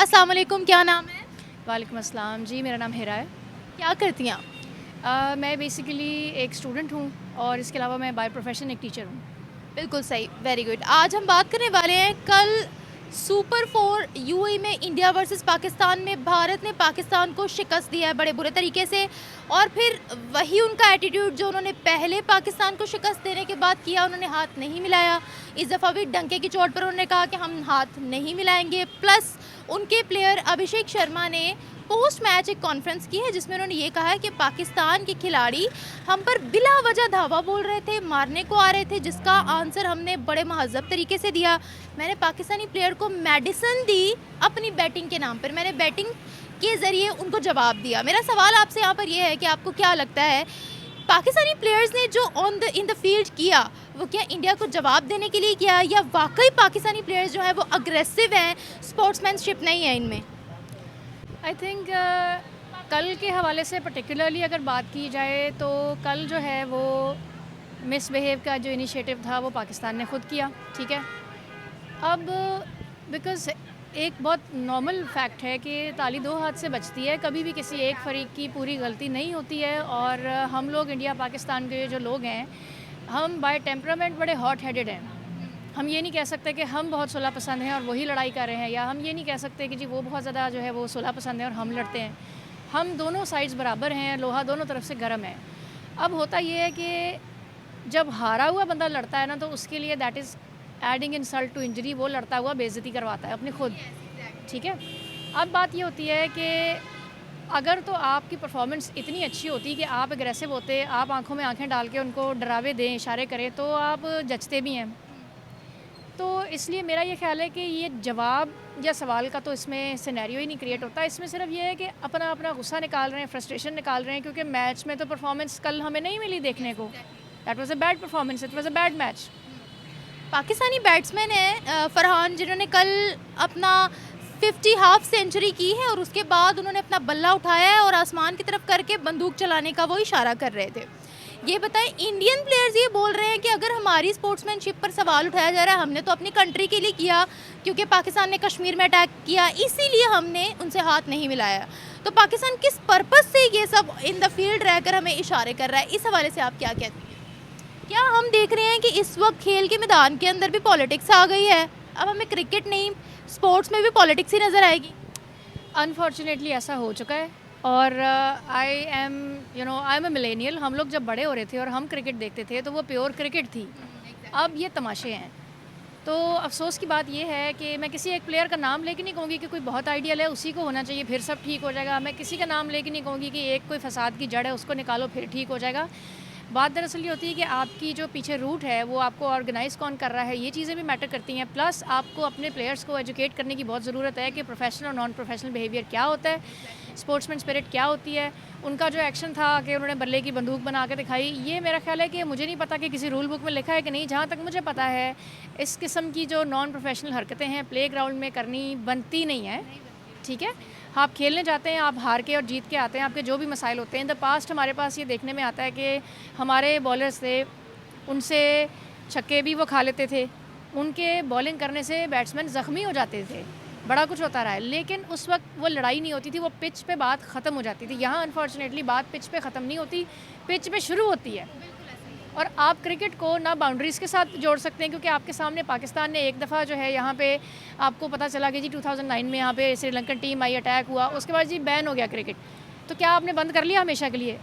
अस्सलाम वालेकुम, क्या नाम है? वालेकुम अस्सलाम जी, मेरा नाम हिरा है। क्या करती हैं आप? मैं बेसिकली एक स्टूडेंट हूँ और इसके अलावा मैं बाय प्रोफेशन एक टीचर हूँ। बिल्कुल सही, वेरी गुड। आज हम बात करने वाले हैं कल सुपर 4 यूएई में इंडिया वर्सेस पाकिस्तान में भारत ने पाकिस्तान को शिकस्त दिया है बड़े बुरे तरीके से, और फिर वही उनका एटीट्यूड जो उन्होंने पहले पाकिस्तान को शिकस्त देने के बाद किया, उन्होंने हाथ नहीं मिलाया। इस दफ़ा भी डंके की चोट पर उन्होंने कहा कि हम हाथ नहीं मिलाएंगे। प्लस उनके प्लेयर अभिषेक शर्मा ने पोस्ट मैच एक कॉन्फ्रेंस की है जिसमें उन्होंने ये कहा है कि पाकिस्तान के खिलाड़ी हम पर बिला वजह धावा बोल रहे थे, मारने को आ रहे थे, जिसका आंसर हमने बड़े महज़्ज़ब तरीके से दिया। मैंने पाकिस्तानी प्लेयर को मेडिसिन दी अपनी बैटिंग के नाम पर, मैंने बैटिंग के ज़रिए उनको जवाब दिया। मेरा सवाल आपसे यहाँ पर यह है कि आपको क्या लगता है, पाकिस्तानी प्लेयर्स ने जो on the in the field किया वो क्या इंडिया को जवाब देने के लिए किया, या वाकई पाकिस्तानी प्लेयर्स जो है वो अग्रेसिव हैं, स्पोर्ट्समैनशिप नहीं है इनमें? आई थिंक कल के हवाले से पर्टिकुलरली अगर बात की जाए तो कल जो है वो मिसबिहेव का जो इनिशिएटिव था वो पाकिस्तान ने ख़ुद किया, ठीक है। अब बिकॉज़ एक बहुत नॉर्मल फैक्ट है कि ताली दो हाथ से बजती है, कभी भी किसी एक फरीक की पूरी गलती नहीं होती है। और हम लोग इंडिया पाकिस्तान के जो लोग हैं, हम बाय टेम्परामेंट बड़े हॉट हेडेड हैं। हम ये नहीं कह सकते कि हम बहुत सुलह पसंद हैं और वही लड़ाई कर रहे हैं, या हम ये नहीं कह सकते कि जी वो बहुत ज़्यादा जो है वो सुलह पसंद है और हम लड़ते हैं। हम दोनों साइड्स बराबर हैं, लोहा दोनों तरफ से गर्म है। अब होता ये है कि जब हारा हुआ बंदा लड़ता है ना, तो उसके लिए that is adding insult to injury, वो लड़ता हुआ बेइज्जती करवाता है अपनी खुद, ठीक है। अब बात ये होती है कि अगर तो आपकी परफॉर्मेंस इतनी अच्छी होती कि आप एग्रेसिव होते, आप आंखों में आंखें डाल के उनको डरावे दें, इशारे करें, तो आप जचते भी हैं। तो इसलिए मेरा ये ख़्याल है कि ये जवाब या सवाल का तो इसमें सिनेरियो ही नहीं क्रिएट होता। इसमें सिर्फ ये है कि अपना अपना गुस्सा निकाल रहे हैं, फ्रस्ट्रेशन निकाल रहे हैं, क्योंकि मैच में तो परफॉर्मेंस कल हमें नहीं मिली देखने को। That was a bad performance, it was a bad match. Pakistani batsman है फरहान, जिन्होंने कल अपना 50 हाफ सेंचुरी की है और उसके बाद उन्होंने अपना बल्ला उठाया है और आसमान की तरफ करके बंदूक चलाने का वो इशारा कर रहे थे। ये बताएं, इंडियन प्लेयर्स ये बोल रहे हैं कि अगर हमारी स्पोर्ट्समैनशिप पर सवाल उठाया जा रहा है, हमने तो अपनी कंट्री के लिए किया, क्योंकि पाकिस्तान ने कश्मीर में अटैक किया, इसीलिए हमने उनसे हाथ नहीं मिलाया। तो पाकिस्तान किस पर्पज़ से ये सब इन द फील्ड रहकर हमें इशारे कर रहा है, इस हवाले से आप क्या कहते हैं? क्या हम देख रहे हैं कि इस वक्त खेल के मैदान के अंदर भी पॉलिटिक्स आ गई है? अब हमें क्रिकेट नहीं, स्पोर्ट्स में भी पॉलिटिक्स ही नज़र आएगी। अनफॉर्चुनेटली ऐसा हो चुका है। और आई एम अ मिलेनियल। हम लोग जब बड़े हो रहे थे और हम क्रिकेट देखते थे तो वो प्योर क्रिकेट थी। अब ये तमाशे हैं। तो अफसोस की बात ये है कि मैं किसी एक प्लेयर का नाम लेके नहीं कहूँगी कि कोई बहुत आइडियल है उसी को होना चाहिए फिर सब ठीक हो जाएगा। मैं किसी का नाम लेके नहीं कहूँगी कि एक कोई फसाद की जड़ है उसको निकालो फिर ठीक हो जाएगा। बात दरअसल ये होती है कि आपकी जो पीछे रूट है वो आपको ऑर्गेनाइज़ कौन कर रहा है, ये चीज़ें भी मैटर करती हैं। प्लस आपको अपने प्लेयर्स को एजुकेट करने की बहुत ज़रूरत है कि प्रोफेशनल और नॉन प्रोफेशनल बिहेवियर क्या होता है, स्पोर्ट्समैन स्पिरिट क्या होती है। उनका जो एक्शन था कि उन्होंने बल्ले की बंदूक बना के दिखाई, ये मेरा ख्याल है कि मुझे नहीं पता कि किसी रूल बुक में लिखा है कि नहीं। जहाँ तक मुझे पता है इस किस्म की जो नॉन प्रोफेशनल हरकतें हैं प्ले ग्राउंड में करनी बनती नहीं है, ठीक है। आप खेलने जाते हैं, आप हार के और जीत के आते हैं, आपके जो भी मसाइल होते हैं। इन द पास्ट हमारे पास ये देखने में आता है कि हमारे बॉलर्स थे, उनसे छक्के भी वो खा लेते थे, उनके बॉलिंग करने से बैट्समैन ज़ख्मी हो जाते थे, बड़ा कुछ होता रहा है। लेकिन उस वक्त वो लड़ाई नहीं होती थी, वो पिच पे बात ख़त्म हो जाती थी। यहाँ अनफॉर्चुनेटली बात पिच पे ख़त्म नहीं होती, पिच पे शुरू होती है। और आप क्रिकेट को ना बाउंड्रीज़ के साथ जोड़ सकते हैं, क्योंकि आपके सामने पाकिस्तान ने एक दफ़ा जो है यहाँ पे आपको पता चला कि जी 2009 में यहाँ पे श्रीलंकन टीम आई, अटैक हुआ, उसके बाद जी बैन हो गया क्रिकेट। तो क्या आपने बंद कर लिया हमेशा के लिए?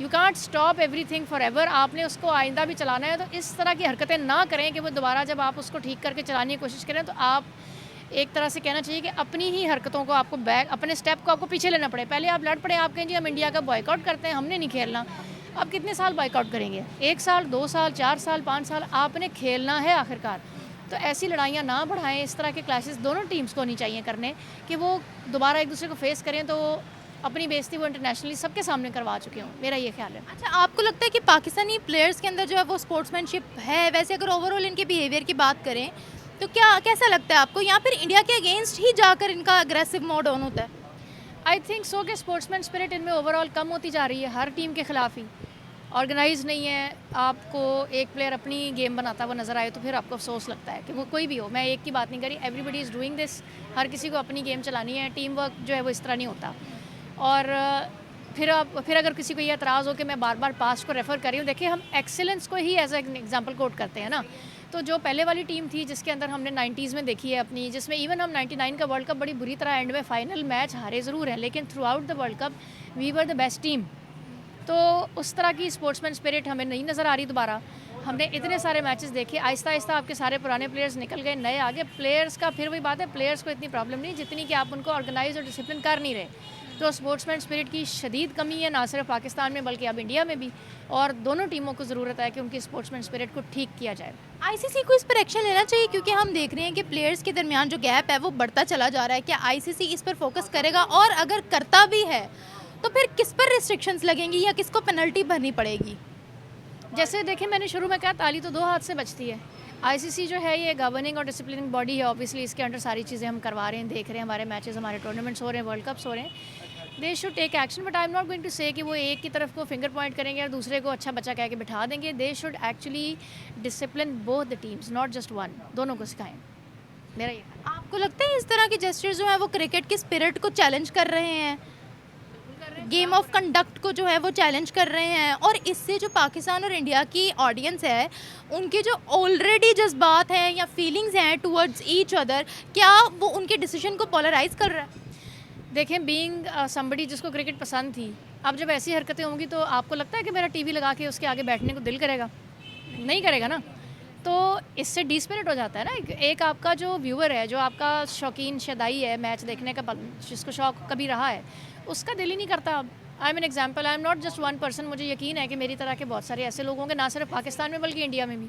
You can't stop everything for ever. आपने उसको आइंदा भी चलाना है। तो इस तरह की हरकतें ना करें कि वो दोबारा जब आप उसको ठीक करके चलाने की कोशिश करें तो आप एक तरह से कहना चाहिए कि अपनी ही हरकतों को आपको अपने स्टेप को आपको पीछे लेना पड़े। पहले आप लड़ पड़े, आप कहें जी हम इंडिया का बॉयकॉट करते हैं, हमने नहीं खेलना। अब कितने साल बॉयकॉट करेंगे? 1 साल, 2 साल, 4 साल, 5 साल? आपने खेलना है आखिरकार। तो ऐसी लड़ाइयाँ ना बढ़ाएं। इस तरह के क्लैशेस दोनों टीम्स को नहीं चाहिए करने कि वो दोबारा एक दूसरे को फेस करें तो अपनी बेइज्जती वो इंटरनेशनली सबके सामने करवा चुके हों, मेरा ये ख्याल है। अच्छा, आपको लगता है कि पाकिस्तानी प्लेयर्स के अंदर जो है वो स्पोर्ट्समैनशिप है? वैसे अगर ओवरऑल इनके बिहेवियर की बात करें तो क्या कैसा लगता है आपको, या फिर इंडिया के अगेंस्ट ही जाकर इनका अग्रेसिव मोड ऑन होता है? आई थिंक सो कि स्पोर्ट्समैन स्पिरिट इनमें ओवरऑल कम होती जा रही है, हर टीम के ख़िलाफ़ ही। ऑर्गेनाइज नहीं है, आपको एक प्लेयर अपनी गेम बनाता हुआ नज़र आए तो फिर आपको अफसोस लगता है कि वो कोई भी हो, मैं एक की बात नहीं करी, एवरीबडी इज़ डूइंग दिस, हर किसी को अपनी गेम चलानी है, टीम वर्क जो है वो इस तरह नहीं होता। और फिर अगर किसी को ये एतराज़ हो कि मैं बार बार पास्ट को रेफ़र कर रही हूँ, देखिए हम एक्सेलेंस को ही एज एन एग्जांपल कोट करते हैं ना। तो जो पहले वाली टीम थी जिसके अंदर हमने 90s में देखी है अपनी, जिसमें इवन हम 99 का वर्ल्ड कप बड़ी बुरी तरह एंड में फाइनल मैच हारे ज़रूर हैं, लेकिन throughout the world cup we were the best team. तो उस तरह की स्पोर्ट्समैन स्पिरिट हमें नहीं नज़र आ रही दोबारा। हमने इतने सारे मैचेस देखे, आहिस्ता आहिस्ता आपके सारे पुराने प्लेयर्स निकल गए, नए आगे। प्लेयर्स का फिर वही बात है, प्लेयर्स को इतनी प्रॉब्लम नहीं जितनी कि आप उनको ऑर्गेनाइज और डिसिप्लिन कर नहीं रहे। तो स्पोर्ट्समैन स्पिरिट की शदीद कमी है, ना सिर्फ पाकिस्तान में बल्कि अब इंडिया में भी, और दोनों टीमों को ज़रूरत है कि उनकी स्पोर्ट्समैन स्पिरिट को ठीक किया जाए। आईसीसी को इस पर एक्शन लेना चाहिए, क्योंकि हम देख रहे हैं कि प्लेयर्स के दरमियान जो गैप है वो बढ़ता चला जा रहा है। क्या आईसीसी इस पर फोकस करेगा, और अगर करता भी है तो फिर किस पर रिस्ट्रिक्शंस लगेंगी या किसको पेनल्टी भरनी पड़ेगी? जैसे देखिए, मैंने शुरू में कहा ताली तो दो हाथ से बजती है। आईसीसी जो है ये गवर्निंग और डिसिप्लिनिंग बॉडी है, ऑब्वियसली इसके अंडर सारी चीज़ें हम करवा रहे हैं, देख रहे हैं, हमारे मैचेस, हमारे टूर्नामेंट्स हो रहे हैं, वर्ल्ड कप्स हो रहे हैं। They should take action, but I am not going to say कि वो एक की तरफ को फिंगर पॉइंट करेंगे और दूसरे को अच्छा बच्चा कह के बिठा देंगे। They should actually discipline both the teams, not just one, दोनों को सिखाएं। मेरा ये आपको लगता है इस तरह के जेस्चर्स जो है वो क्रिकेट की स्पिरिट को चैलेंज कर रहे हैं, गेम ऑफ कंडक्ट को जो है वो चैलेंज कर रहे हैं, और इससे जो पाकिस्तान और इंडिया की ऑडियंस है उनके जो ऑलरेडी जज्बात हैं या फीलिंग्स हैं टुवर्ड्स ईच अदर, क्या वो उनके डिसीजन को पोलराइज कर रहा है? देखें, बीइंग समबडी जिसको क्रिकेट पसंद थी, अब जब ऐसी हरकतें होंगी तो आपको लगता है कि मेरा टीवी लगा के उसके आगे बैठने को दिल करेगा? नहीं करेगा ना। तो इससे डिस्पिरिट हो जाता है ना। एक आपका जो व्यूअर है, जो आपका शौकीन शदाई है मैच देखने का, जिसको शौक कभी रहा है, उसका दिल ही नहीं करता अब। I am an example, I am not just one person, मुझे यकीन है कि मेरी तरह के बहुत सारे ऐसे लोग होंगे, ना सिर्फ पाकिस्तान में बल्कि इंडिया में भी।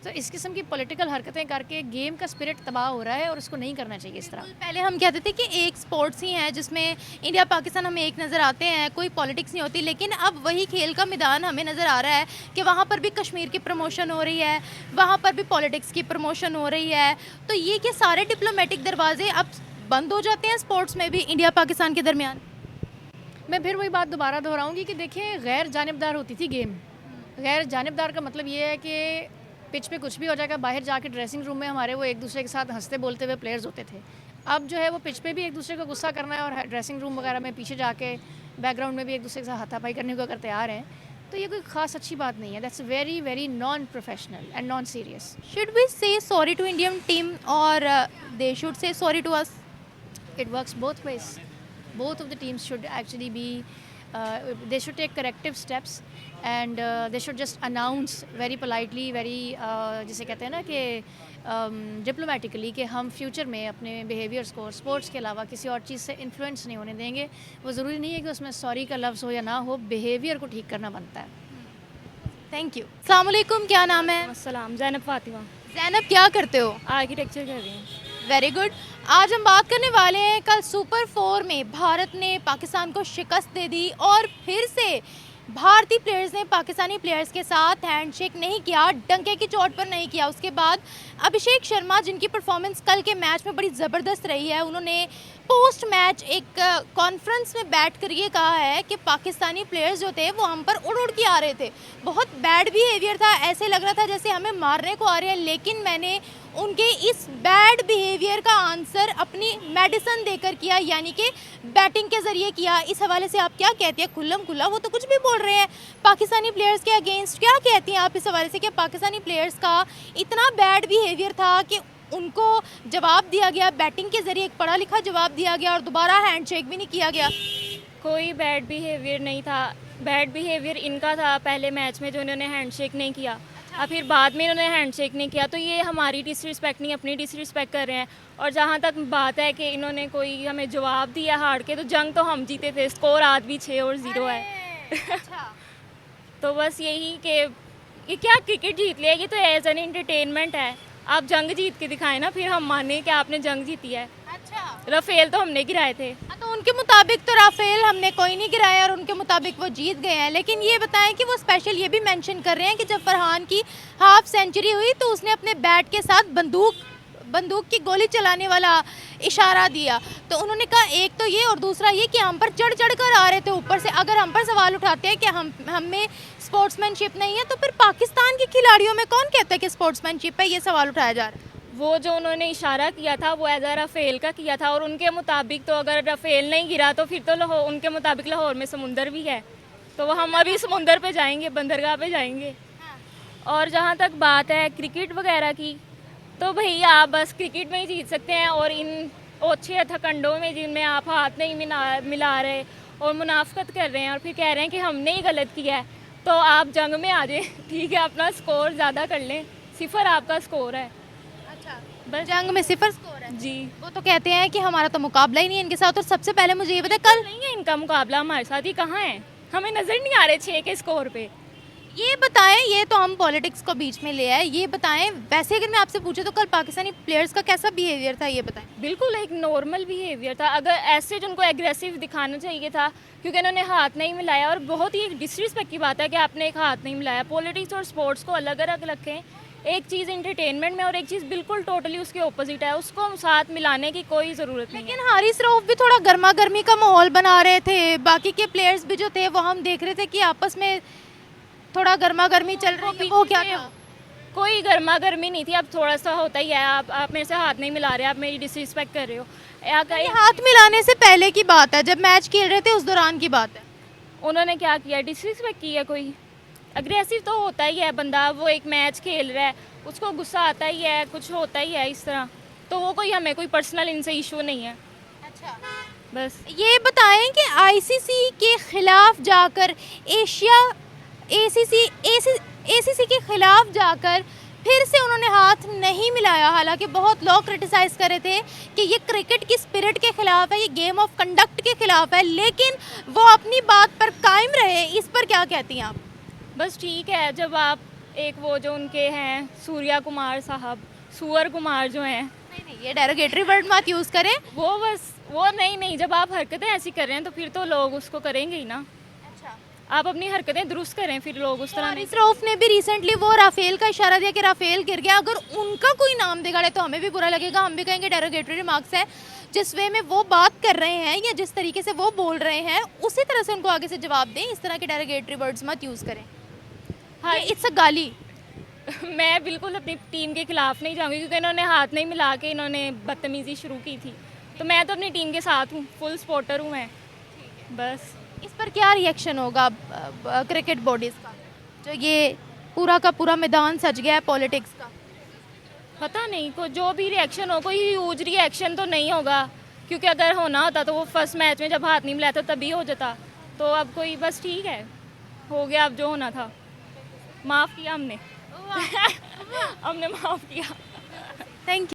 तो इस किस्म की पॉलिटिकल हरकतें करके गेम का स्पिरिट तबाह हो रहा है, और उसको नहीं करना चाहिए इस तरह। पहले हम कहते थे कि एक स्पोर्ट्स ही है जिसमें इंडिया पाकिस्तान हमें एक नज़र आते हैं, कोई पॉलिटिक्स नहीं होती, लेकिन अब वही खेल का मैदान हमें नज़र आ रहा है कि वहाँ पर भी कश्मीर की प्रमोशन हो रही है, वहाँ पर भी पॉलिटिक्स की प्रमोशन हो रही है। तो ये कि सारे डिप्लोमेटिक दरवाजे अब बंद हो जाते हैं स्पोर्ट्स में भी इंडिया पाकिस्तान के दरमियान। मैं फिर वही बात दोबारा दोहराऊंगी कि देखिए, गैर जानिबदार होती थी गेम। गैर जानिबदार का मतलब ये है कि पिच पे कुछ भी हो जाएगा, बाहर जाके ड्रेसिंग रूम में हमारे वो एक दूसरे के साथ हंसते बोलते हुए प्लेयर्स होते थे। अब जो है वो पिच पे भी एक दूसरे को गुस्सा करना है, और ड्रेसिंग रूम वगैरह में पीछे जाके बैकग्राउंड में भी एक दूसरे के साथ हाथापाई करने को अगर तैयार हैं, तो ये कोई ख़ास अच्छी बात नहीं है। That's very very non professional and non serious. Should we say sorry to Indian team और they should say sorry to us? It works both ways. Both of the teams should actually be, they should take corrective steps, and they should just announce very politely, very जिसे कहते हैं ना कि diplomatically, कि हम future में अपने behaviours को स्पोर्ट्स के अलावा किसी और चीज़ से इन्फ्लुएंस नहीं होने देंगे। वो ज़रूरी नहीं है कि उसमें सॉरी का लफ्ज़ हो या ना हो, बिहेवियर को ठीक करना बनता है। Thank you. अस्सलाम वालेकुम, क्या नाम है? अस्सलाम, ज़ैनब फ़ातिमा। ज़ैनब, क्या करते हो? आर्किटेक्चर कर रही हूँ। Very good. आज हम बात करने वाले हैं, कल सुपर 4 में भारत ने पाकिस्तान को शिकस्त दे दी, और फिर से भारतीय प्लेयर्स ने पाकिस्तानी प्लेयर्स के साथ हैंडशेक नहीं किया, डंके की चोट पर नहीं किया। उसके बाद अभिषेक शर्मा, जिनकी परफॉर्मेंस कल के मैच में बड़ी ज़बरदस्त रही है, उन्होंने पोस्ट मैच एक कॉन्फ्रेंस में बैठ कर ये कहा है कि पाकिस्तानी प्लेयर्स जो थे वो हम पर उड़ उड़ के आ रहे थे, बहुत बैड बिहेवियर था, ऐसे लग रहा था जैसे हमें मारने को आ रहे हैं, लेकिन मैंने उनके इस बैड बिहेवियर का आंसर अपनी मेडिसिन देकर किया, यानी कि बैटिंग के ज़रिए किया। इस हवाले से आप क्या कहती हैं? खुल्लम खुल्ला वो तो कुछ भी बोल रहे हैं पाकिस्तानी प्लेयर्स के अगेंस्ट, क्या कहती हैं आप इस हवाले से कि पाकिस्तानी प्लेयर्स का इतना बैड बिहेवियर था कि उनको जवाब दिया गया बैटिंग के ज़रिए, एक पढ़ा लिखा जवाब दिया गया, और दोबारा हैंडशेक भी नहीं किया गया? कोई बैड बिहेवियर नहीं था, बैड बिहेवियर इनका था पहले मैच में जो इन्होंने हैंडशेक नहीं किया, और फिर बाद में इन्होंने हैंडशेक नहीं किया। तो ये हमारी डिसरिस्पेक्ट नहीं, अपनी डिसरिस्पेक्ट कर रहे हैं। और जहाँ तक बात है कि इन्होंने कोई हमें जवाब दिया हार के, तो जंग तो हम जीते थे, स्कोर आज भी 6-0 है। अच्छा। तो बस यही कि ये क्या क्रिकेट जीत लिया, ये तो एज एन एंटरटेनमेंट है। आप जंग जीत के दिखाएं ना, फिर हम माने कि आपने जंग जीती है। अच्छा, राफेल तो हमने गिराए थे। तो उनके मुताबिक तो राफेल हमने कोई नहीं गिराया, और उनके मुताबिक वो जीत गए हैं। लेकिन ये बताएं कि वो स्पेशल ये भी मेंशन कर रहे हैं कि जब फरहान की हाफ सेंचुरी हुई तो उसने अपने बैट के साथ बंदूक बंदूक की गोली चलाने वाला इशारा दिया। तो उन्होंने कहा एक तो ये और दूसरा ये कि हम पर चढ़ चढ़ कर आ रहे थे ऊपर से। अगर हम पर सवाल उठाते हैं कि हम में स्पोर्ट्समैनशिप नहीं है, तो फिर पाकिस्तान के खिलाड़ियों में कौन कहता है कि स्पोर्ट्समैनशिप है? ये सवाल उठाया जा रहा है। वो जो उन्होंने इशारा किया था वो एज राफेल का किया था, और उनके मुताबिक तो अगर राफेल नहीं गिरा तो फिर तो लाहौर, उनके मुताबिक लाहौर में समुंदर भी है, तो हम अभी समुंदर पे जाएंगे, बंदरगाह पे जाएंगे। और जहाँ तक बात है क्रिकेट वगैरह की, तो भैया आप बस क्रिकेट में ही जीत सकते हैं, और इन ओछे हथकंडों में जिनमें आप हाथ नहीं मिला रहे और मुनाफकत कर रहे हैं और फिर कह रहे हैं कि हमने ही गलत किया है, तो आप जंग में आ जाए, ठीक है, अपना स्कोर ज़्यादा कर लें, 0 आपका स्कोर है। अच्छा, बस जंग में 0 स्कोर है। जी, वो तो कहते हैं कि हमारा तो मुकाबला ही नहीं है इनके साथ। और सबसे पहले मुझे ये बताया, कल नहीं है इनका मुकाबला हमारे साथ, ही कहाँ है, हमें नज़र नहीं आ रहे 6 के स्कोर पे। ये बताएं, ये तो हम पॉलिटिक्स को बीच में ले आए, ये बताएं वैसे अगर मैं आपसे पूछूं तो कल पाकिस्तानी प्लेयर्स का कैसा बिहेवियर था, ये बताएं। बिल्कुल एक नॉर्मल बिहेवियर था। अगर ऐसे जो उनको एग्रेसिव दिखाना चाहिए था, क्योंकि उन्होंने हाथ नहीं मिलाया, और बहुत ही एक डिसरिस्पेक्ट की बात है कि आपने एक हाथ नहीं मिलाया। पॉलिटिक्स और स्पोर्ट्स को अलग अलग रखें। एक चीज़ इंटरटेनमेंट में और एक चीज़ बिल्कुल टोटली उसके ऑपोजिट है, उसको साथ मिलाने की कोई ज़रूरत नहीं है। लेकिन हारिस रऊफ भी थोड़ा गर्मा गर्मी का माहौल बना रहे थे, बाकी के प्लेयर्स भी जो थे वो हम देख रहे थे कि आपस में थोड़ा गर्मा गर्मी चल रही है। वो क्या था? कोई गर्मा गर्मी नहीं थी। अब थोड़ा सा होता ही है, आप मेरे से हाथ नहीं मिला रहे, आप मेरी डिसरिस्पेक्ट कर रहे हो। ये हाथ मिलाने से पहले की बात है, जब मैच खेल रहे थे उस दौरान की बात है। उन्होंने क्या किया, डिसरिस्पेक्ट की है? कोई अग्रेसिव तो होता ही है बंदा, वो एक मैच खेल रहा है, उसको गुस्सा आता ही है, कुछ होता ही है इस तरह, तो वो कोई हमें कोई पर्सनल इनसे इशू नहीं है। अच्छा, बस ये बताएं कि आईसीसी के खिलाफ जाकर एसीसी के खिलाफ जाकर फिर से उन्होंने हाथ नहीं मिलाया। हालांकि बहुत लोग क्रिटिसाइज कर रहे थे कि ये क्रिकेट की स्पिरिट के खिलाफ है, ये गेम ऑफ कंडक्ट के खिलाफ है, लेकिन वो अपनी बात पर कायम रहे। इस पर क्या कहती हैं आप? बस ठीक है, जब आप एक वो जो उनके हैं सूर्या कुमार साहब, सुअर कुमार जो हैं, नहीं, ये डेरोगेटरी वर्ड मत यूज़ करें। वो बस वो नहीं, जब आप हरकतें ऐसी कर रहे हैं तो फिर तो लोग उसको करेंगे ही ना। आप अपनी हरकतें दुरुस्त करें, फिर लोग उस तरह नहीं। हारिस रऊफ ने भी रिसेंटली वो राफेल का इशारा दिया कि राफेल गिर गया। अगर उनका कोई नाम बिगाड़े तो हमें भी बुरा लगेगा, हम भी कहेंगे डेरोगेटरी रिमार्क्स है। जिस वे में वो बात कर रहे हैं या जिस तरीके से वो बोल रहे हैं, उसी तरह से उनको आगे से जवाब दें। इस तरह के डेरोगेटरी वर्ड्स मत यूज़ करें। हाँ, इट्स अ गाली। मैं बिल्कुल अपनी टीम के खिलाफ नहीं जाऊंगी, क्योंकि इन्होंने हाथ नहीं मिला के इन्होंने बदतमीज़ी शुरू की थी, तो मैं तो अपनी टीम के साथ हूँ, फुल सपोर्टर हूँ मैं। बस इस पर क्या रिएक्शन होगा क्रिकेट बॉडीज़ का, जो ये पूरा का पूरा मैदान सज गया है पॉलिटिक्स का? पता नहीं, को जो भी रिएक्शन हो, कोई ह्यूज रिएक्शन तो नहीं होगा, क्योंकि अगर होना होता तो वो फर्स्ट मैच में जब हाथ नहीं मिलाया था तभी हो जाता। तो अब कोई बस ठीक है, हो गया, अब जो होना था माफ़ किया हमने। हमने माफ़ किया। Thank you.